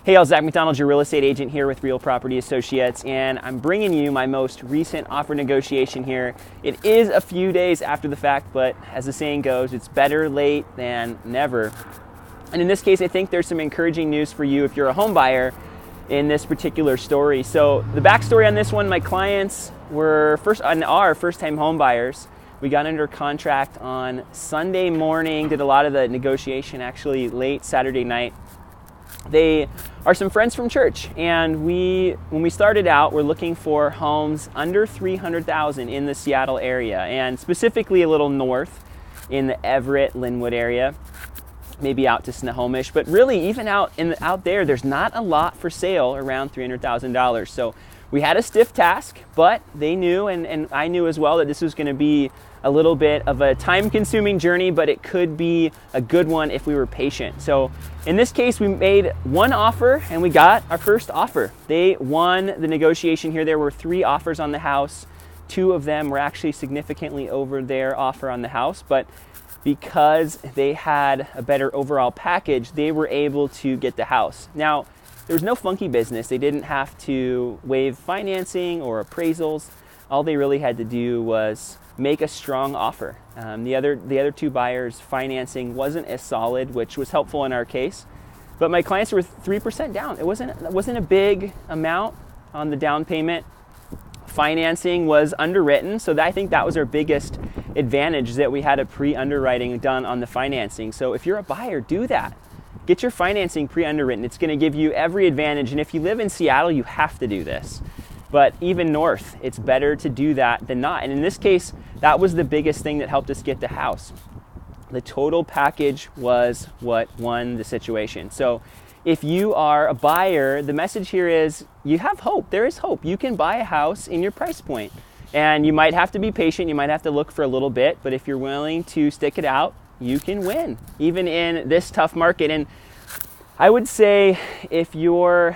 Hey, I'm Zach McDonald, your real estate agent here with Real Property Associates, and I'm bringing you my most recent offer negotiation here. It is a few days after the fact, but as the saying goes, it's better late than never. And in this case, I think there's some encouraging news for you if you're a home buyer in this particular story. So the backstory on this one, my clients are first-time home buyers. We got under contract on Sunday morning, did a lot of the negotiation actually late Saturday night. They are some friends from church, and when we started out, we're looking for homes under $300,000 in the Seattle area, and specifically a little north in the Everett, Linwood area, maybe out to Snohomish, but really even out there, there's not a lot for sale around $300,000. So we had a stiff task, but they knew, and I knew as well, that this was going to be a little bit of a time-consuming journey, but it could be a good one if we were patient. So in this case, we made one offer and we got our first offer. They won the negotiation here. There were 3 offers on the house. 2 of them were actually significantly over their offer on the house, but because they had a better overall package, they were able to get the house. Now, there was no funky business. They didn't have to waive financing or appraisals. All they really had to do was make a strong offer. The other 2 buyers' financing wasn't as solid, which was helpful in our case. But my clients were 3% down. It wasn't a big amount on the down payment. Financing was underwritten, so I think that was our biggest advantage, that we had a pre-underwriting done on the financing. So if you're a buyer, do that. Get your financing pre-underwritten. It's going to give you every advantage. And if you live in Seattle, you have to do this. But even north, it's better to do that than not. And in this case, that was the biggest thing that helped us get the house. The total package was what won the situation. So if you are a buyer, the message here is you have hope. There is hope. You can buy a house in your price point. And you might have to be patient. You might have to look for a little bit. But if you're willing to stick it out, you can win, even in this tough market. And I would say if you're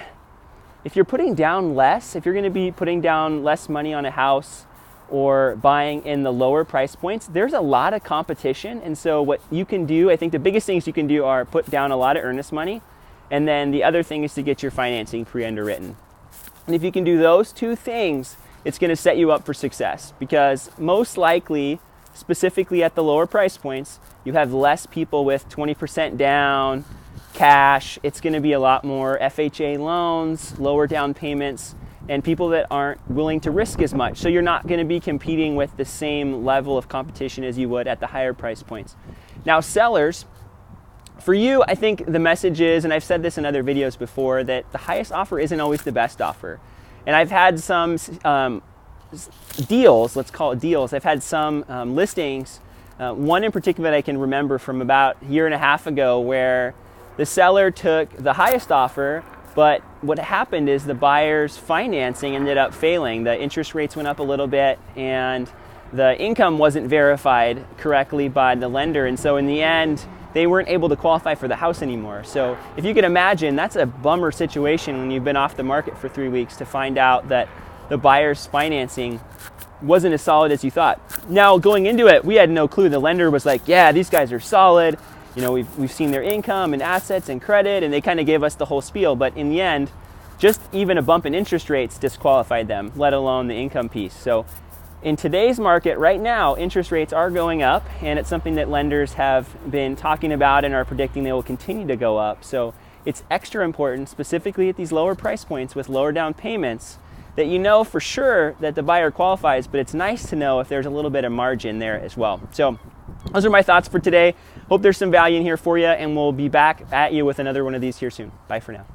putting down less, if you're going to be putting down less money on a house or buying in the lower price points, there's a lot of competition. And so what you can do, I think the biggest things you can do are put down a lot of earnest money. And then the other thing is to get your financing pre-underwritten. And if you can do those 2 things, it's going to set you up for success, because most likely, specifically at the lower price points, you have less people with 20% down, cash. It's going to be a lot more FHA loans, lower down payments, and people that aren't willing to risk as much. So you're not going to be competing with the same level of competition as you would at the higher price points. Now, sellers, for you, I think the message is, and I've said this in other videos before, that the highest offer isn't always the best offer. And I've had some deals, let's call it deals. I've had some listings, one in particular that I can remember from about a year and a half ago, where the seller took the highest offer, but what happened is the buyer's financing ended up failing. The interest rates went up a little bit, and the income wasn't verified correctly by the lender. And so in the end, they weren't able to qualify for the house anymore. So if you can imagine, that's a bummer situation when you've been off the market for 3 weeks to find out that the buyer's financing wasn't as solid as you thought. Now, going into it, we had no clue. The lender was like, yeah, these guys are solid. You know, we've seen their income and assets and credit, and they kind of gave us the whole spiel. But in the end, just even a bump in interest rates disqualified them, let alone the income piece. So in today's market right now, interest rates are going up, and it's something that lenders have been talking about and are predicting they will continue to go up. So it's extra important, specifically at these lower price points with lower down payments, that you know for sure that the buyer qualifies, but it's nice to know if there's a little bit of margin there as well. So those are my thoughts for today. Hope there's some value in here for you, and we'll be back at you with another one of these here soon. Bye for now.